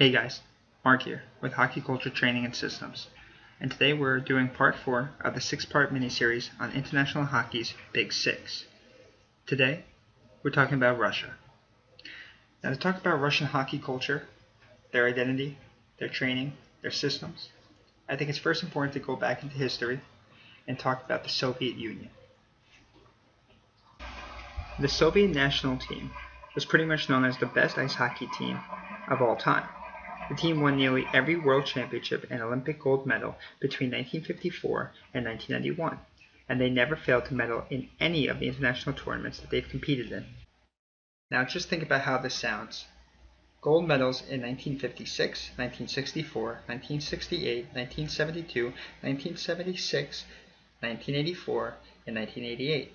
Hey guys, Mark here with Hockey Culture Training and Systems, and today we're doing part 4 of the 6-part mini-series on International Hockey's Big 6. Today, we're talking about Russia. Now to talk about Russian hockey culture, their identity, their training, their systems, I think it's first important to go back into history and talk about the Soviet Union. The Soviet national team was pretty much known as the best ice hockey team of all time. The team won nearly every World Championship and Olympic gold medal between 1954 and 1991, and they never failed to medal in any of the international tournaments that they've competed in. Now just think about how this sounds. Gold medals in 1956, 1964, 1968, 1972, 1976, 1984, and 1988.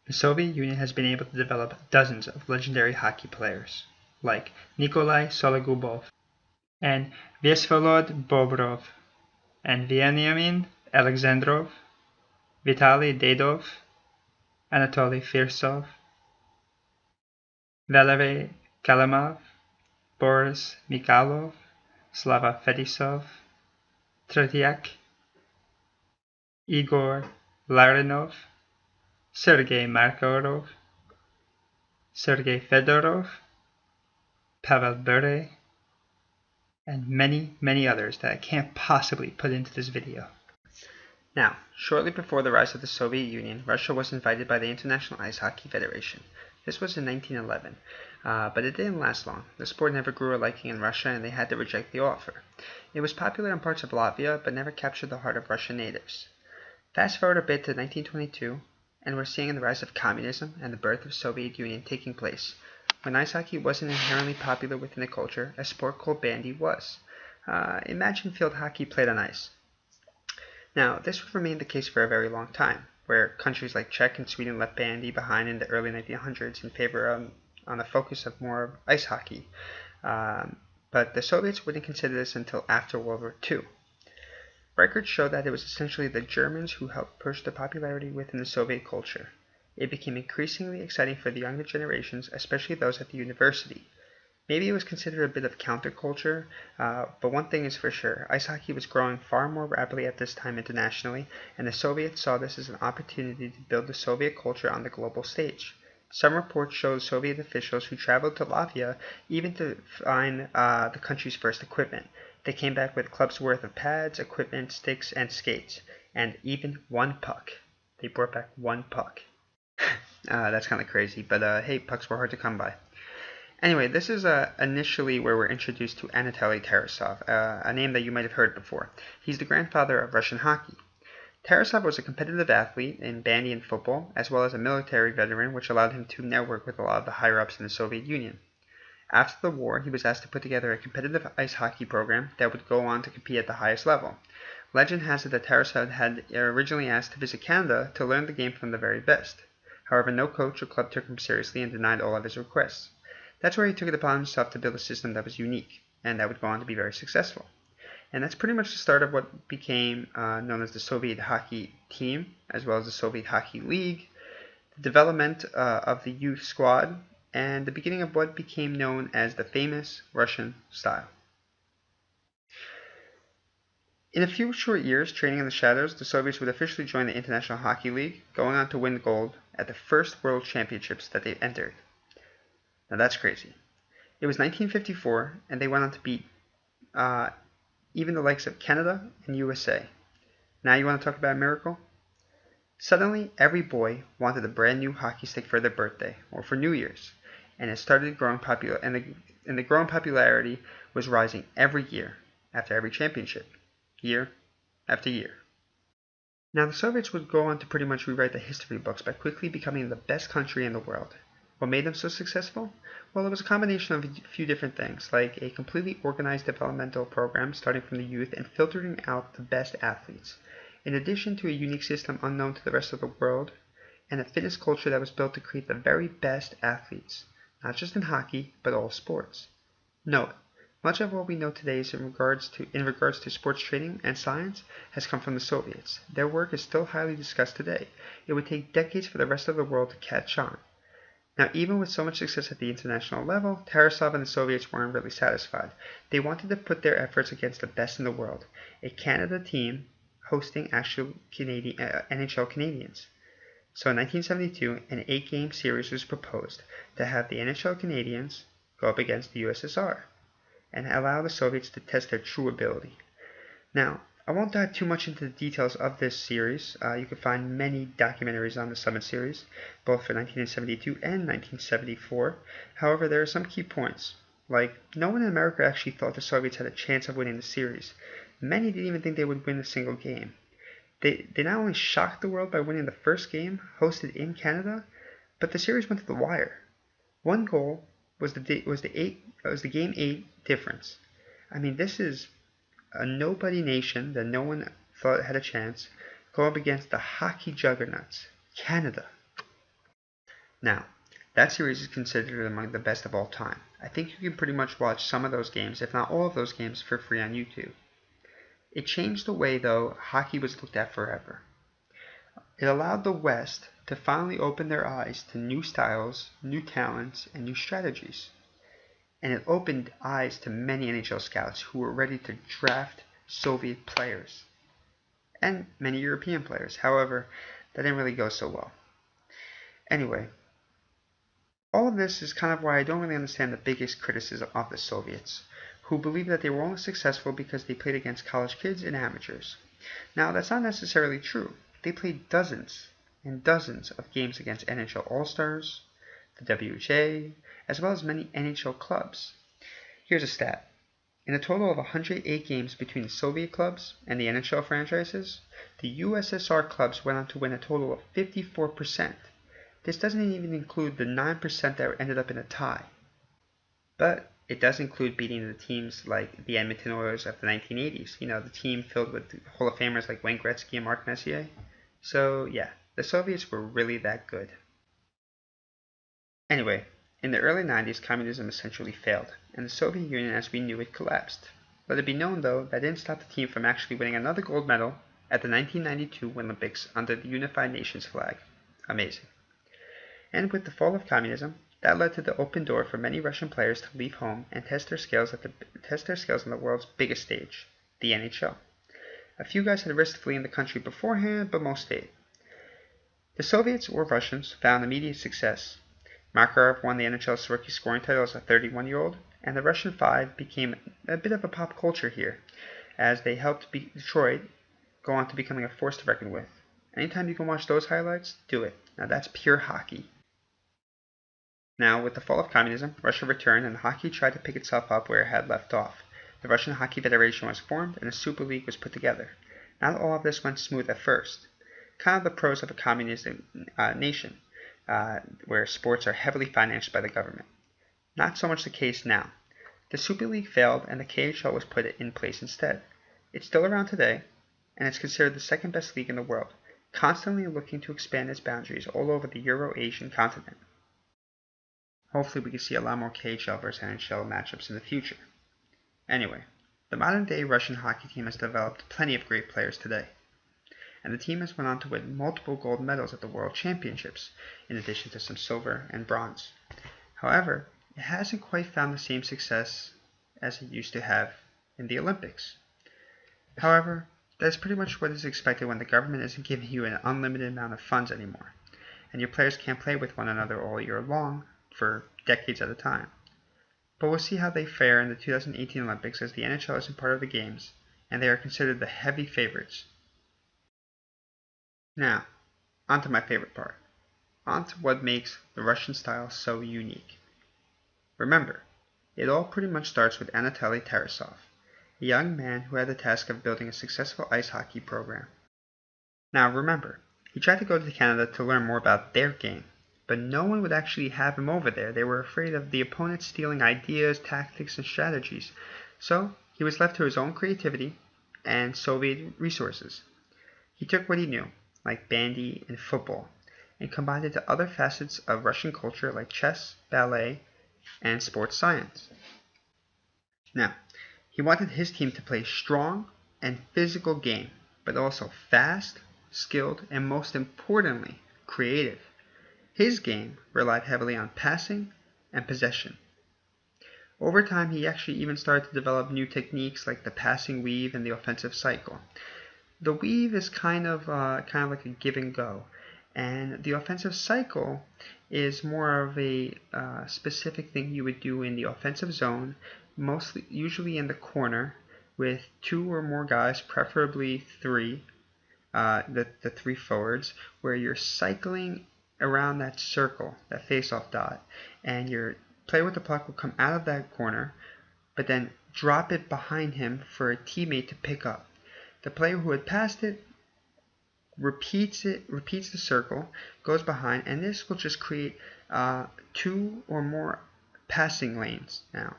The Soviet Union has been able to develop dozens of legendary hockey players, like Nikolai Sologubov, and Vyacheslav Bobrov, and Veniamin Alexandrov, Vitaly Dedov, Anatoly Firsov, Valery Kalamov, Boris Mikhailov, Slava Fedisov, Tretiak, Igor Larinov, Sergei Markarov, Sergei Fedorov, Pavel Bure, and many, many others that I can't possibly put into this video. Now, shortly before the rise of the Soviet Union, Russia was invited by the International Ice Hockey Federation. This was in 1911, but it didn't last long. The sport never grew a liking in Russia, and they had to reject the offer. It was popular in parts of Latvia, but never captured the heart of Russian natives. Fast forward a bit to 1922, and we're seeing the rise of communism and the birth of the Soviet Union taking place. When ice hockey wasn't inherently popular within the culture, a sport called bandy was. Imagine field hockey played on ice. Now, this would remain the case for a very long time, where countries like Czech and Sweden left bandy behind in the early 1900s in favor on a focus of more of ice hockey. But the Soviets wouldn't consider this until after World War II. Records show that it was essentially the Germans who helped push the popularity within the Soviet culture. It became increasingly exciting for the younger generations, especially those at the university. Maybe it was considered a bit of counterculture, but one thing is for sure, ice hockey was growing far more rapidly at this time internationally, and the Soviets saw this as an opportunity to build the Soviet culture on the global stage. Some reports show Soviet officials who traveled to Latvia even to find the country's first equipment. They came back with clubs worth of pads, equipment, sticks, and skates, and even one puck. They brought back one puck. That's kind of crazy, but hey, pucks were hard to come by. Anyway, this is initially where we're introduced to Anatoly Tarasov, a name that you might have heard before. He's the grandfather of Russian hockey. Tarasov was a competitive athlete in bandy and football, as well as a military veteran, which allowed him to network with a lot of the higher-ups in the Soviet Union. After the war, he was asked to put together a competitive ice hockey program that would go on to compete at the highest level. Legend has it that Tarasov had originally asked to visit Canada to learn the game from the very best. However, no coach or club took him seriously and denied all of his requests. That's where he took it upon himself to build a system that was unique, and that would go on to be very successful. And that's pretty much the start of what became known as the Soviet Hockey Team, as well as the Soviet Hockey League, the development of the youth squad, and the beginning of what became known as the famous Russian style. In a few short years, training in the shadows, the Soviets would officially join the International Hockey League, going on to win gold at the first World Championships that they entered. Now that's crazy. It was 1954, and they went on to beat even the likes of Canada and USA. Now you want to talk about a miracle? Suddenly, every boy wanted a brand new hockey stick for their birthday or for New Year's, and it started growing popular. And the growing popularity was rising every year after every championship, year after year. Now the Soviets would go on to pretty much rewrite the history books by quickly becoming the best country in the world. What made them so successful? Well, it was a combination of a few different things, like a completely organized developmental program starting from the youth and filtering out the best athletes, in addition to a unique system unknown to the rest of the world, and a fitness culture that was built to create the very best athletes, not just in hockey, but all sports. Note, much of what we know today is in regards to sports training and science has come from the Soviets. Their work is still highly discussed today. It would take decades for the rest of the world to catch on. Now, even with so much success at the international level, Tarasov and the Soviets weren't really satisfied. They wanted to put their efforts against the best in the world, a Canada team hosting actual NHL Canadians. So in 1972, an 8-game series was proposed to have the NHL Canadians go up against the USSR and allow the Soviets to test their true ability. Now, I won't dive too much into the details of this series. You can find many documentaries on the Summit series, both for 1972 and 1974. However, there are some key points, like no one in America actually thought the Soviets had a chance of winning the series. Many didn't even think they would win a single game. They not only shocked the world by winning the first game, hosted in Canada, but the series went to the wire. One goal was the game 8 difference. I mean, this is a nobody nation that no one thought had a chance go up against the hockey juggernauts, Canada. Now, that series is considered among the best of all time. I think you can pretty much watch some of those games, if not all of those games, for free on YouTube. It changed the way, though, hockey was looked at forever. It allowed the West to finally open their eyes to new styles, new talents, and new strategies. And it opened eyes to many NHL scouts who were ready to draft Soviet players and many European players. However, that didn't really go so well. Anyway, all of this is kind of why I don't really understand the biggest criticism of the Soviets, who believe that they were only successful because they played against college kids and amateurs. Now, that's not necessarily true. They played dozens and dozens of games against NHL All-Stars, the WHA, as well as many NHL clubs. Here's a stat. In a total of 108 games between the Soviet clubs and the NHL franchises, the USSR clubs went on to win a total of 54%. This doesn't even include the 9% that ended up in a tie. But it does include beating the teams like the Edmonton Oilers of the 1980s, the team filled with Hall of Famers like Wayne Gretzky and Mark Messier. So yeah, the Soviets were really that good. Anyway, in the early 90s, communism essentially failed, and the Soviet Union as we knew it collapsed. Let it be known, though, that didn't stop the team from actually winning another gold medal at the 1992 Olympics under the Unified Nations flag. Amazing. And with the fall of communism, that led to the open door for many Russian players to leave home and test their skills on the world's biggest stage, the NHL. A few guys had risked fleeing the country beforehand, but most stayed. The Soviets, or Russians, found immediate success. Makarov won the NHL's rookie scoring title as a 31-year-old, and the Russian Five became a bit of a pop culture here, as they helped Detroit go on to becoming a force to reckon with. Anytime you can watch those highlights, do it. Now that's pure hockey. Now, with the fall of communism, Russia returned and hockey tried to pick itself up where it had left off. The Russian Hockey Federation was formed and a Super League was put together. Not all of this went smooth at first. Kind of the pros of a communist nation, where sports are heavily financed by the government. Not so much the case now. The Super League failed and the KHL was put in place instead. It's still around today, and it's considered the second best league in the world, constantly looking to expand its boundaries all over the Euro-Asian continent. Hopefully we can see a lot more KHL versus NHL matchups in the future. Anyway, the modern-day Russian hockey team has developed plenty of great players today, and the team has went on to win multiple gold medals at the World Championships, in addition to some silver and bronze. However, it hasn't quite found the same success as it used to have in the Olympics. However, that's pretty much what is expected when the government isn't giving you an unlimited amount of funds anymore, and your players can't play with one another all year long for decades at a time. But we'll see how they fare in the 2018 Olympics, as the NHL isn't part of the games, and they are considered the heavy favorites. Now, on to my favorite part. On to what makes the Russian style so unique. Remember, it all pretty much starts with Anatoly Tarasov, a young man who had the task of building a successful ice hockey program. Now remember, he tried to go to Canada to learn more about their game, but no one would actually have him over there. They were afraid of the opponent stealing ideas, tactics, and strategies. So he was left to his own creativity and Soviet resources. He took what he knew, like bandy and football, and combined it to other facets of Russian culture like chess, ballet, and sports science. Now, he wanted his team to play strong and physical game, but also fast, skilled, and most importantly, creative. His game relied heavily on passing and possession. Over time, he actually even started to develop new techniques like the passing weave and the offensive cycle. The weave is kind of like a give and go, and the offensive cycle is more of a specific thing you would do in the offensive zone, usually in the corner, with 2 or more guys, preferably 3, the 3 forwards, where you're cycling around that circle, that face-off dot, and your player with the puck will come out of that corner, but then drop it behind him for a teammate to pick up. The player who had passed it repeats the circle, goes behind, and this will just create 2 or more passing lanes now.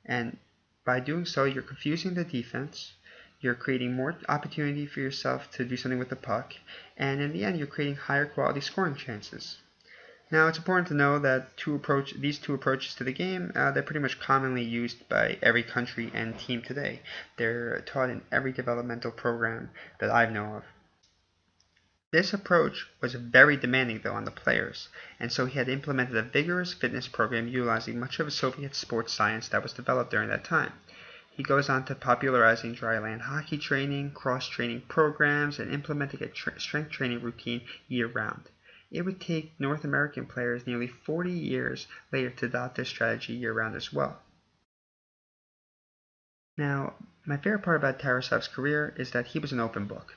And by doing so, you're confusing the defense, you're creating more opportunity for yourself to do something with the puck, and in the end, you're creating higher quality scoring chances. Now, it's important to know that these two approaches to the game, they're pretty much commonly used by every country and team today. They're taught in every developmental program that I know of. This approach was very demanding, though, on the players, and so he had implemented a vigorous fitness program utilizing much of Soviet sports science that was developed during that time. He goes on to popularizing dryland hockey training, cross-training programs, and implementing a strength training routine year-round. It would take North American players nearly 40 years later to adopt this strategy year-round as well. Now, my favorite part about Tarasov's career is that he was an open book.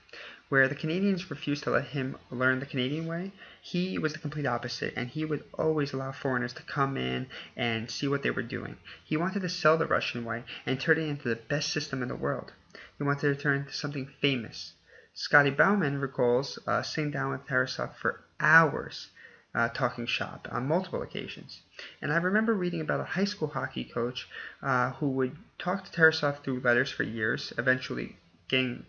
Where the Canadians refused to let him learn the Canadian way, he was the complete opposite, and he would always allow foreigners to come in and see what they were doing. He wanted to sell the Russian way and turn it into the best system in the world. He wanted to turn it into something famous. Scotty Bauman recalls sitting down with Tarasov for hours talking shop on multiple occasions. And I remember reading about a high school hockey coach who would talk to Tarasov through letters for years, eventually getting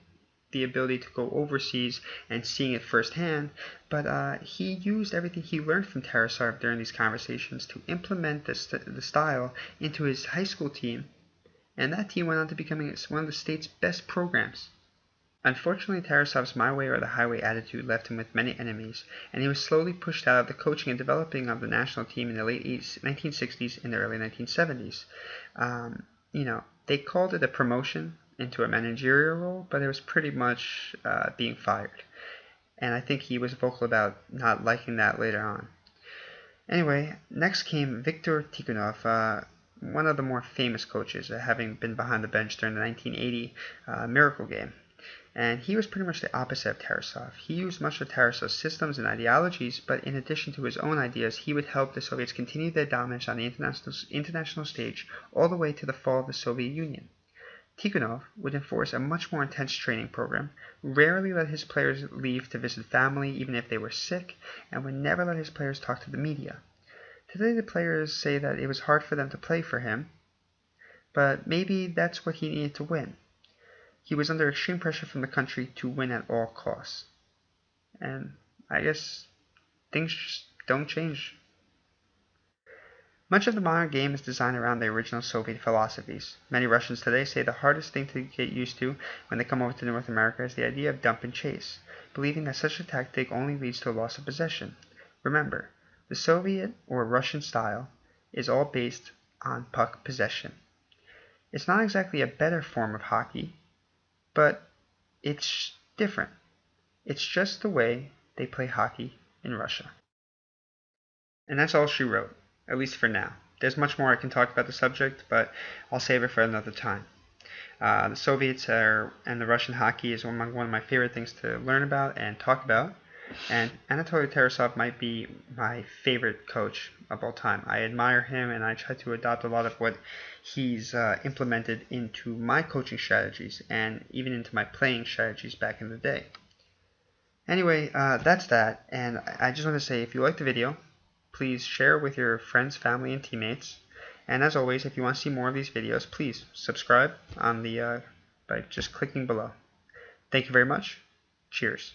the ability to go overseas and seeing it firsthand, but he used everything he learned from Tarasov during these conversations to implement the style into his high school team, and that team went on to becoming one of the state's best programs. Unfortunately, Tarasov's my way or the highway attitude left him with many enemies, and he was slowly pushed out of the coaching and developing of the national team in the late 1960s and the early 1970s. They called it a promotion into a managerial role, but it was pretty much being fired. And I think he was vocal about not liking that later on. Anyway, next came Viktor Tikhonov, one of the more famous coaches, having been behind the bench during the 1980 Miracle Game. And he was pretty much the opposite of Tarasov. He used much of Tarasov's systems and ideologies, but in addition to his own ideas, he would help the Soviets continue their dominance on the international stage all the way to the fall of the Soviet Union. Tikhonov would enforce a much more intense training program, rarely let his players leave to visit family even if they were sick, and would never let his players talk to the media. Today the players say that it was hard for them to play for him, but maybe that's what he needed to win. He was under extreme pressure from the country to win at all costs. And I guess things just don't change. Much of the modern game is designed around the original Soviet philosophies. Many Russians today say the hardest thing to get used to when they come over to North America is the idea of dump and chase, believing that such a tactic only leads to a loss of possession. Remember, the Soviet or Russian style is all based on puck possession. It's not exactly a better form of hockey, but it's different. It's just the way they play hockey in Russia. And that's all she wrote, at least for now. There's much more I can talk about the subject, but I'll save it for another time. The Soviets and the Russian hockey is one of my favorite things to learn about and talk about. And Anatoly Tarasov might be my favorite coach of all time. I admire him, and I try to adopt a lot of what he's implemented into my coaching strategies and even into my playing strategies back in the day. Anyway, that's that. And I just want to say, if you liked the video, please share with your friends, family, and teammates. And as always, if you want to see more of these videos, please subscribe by just clicking below. Thank you very much. Cheers.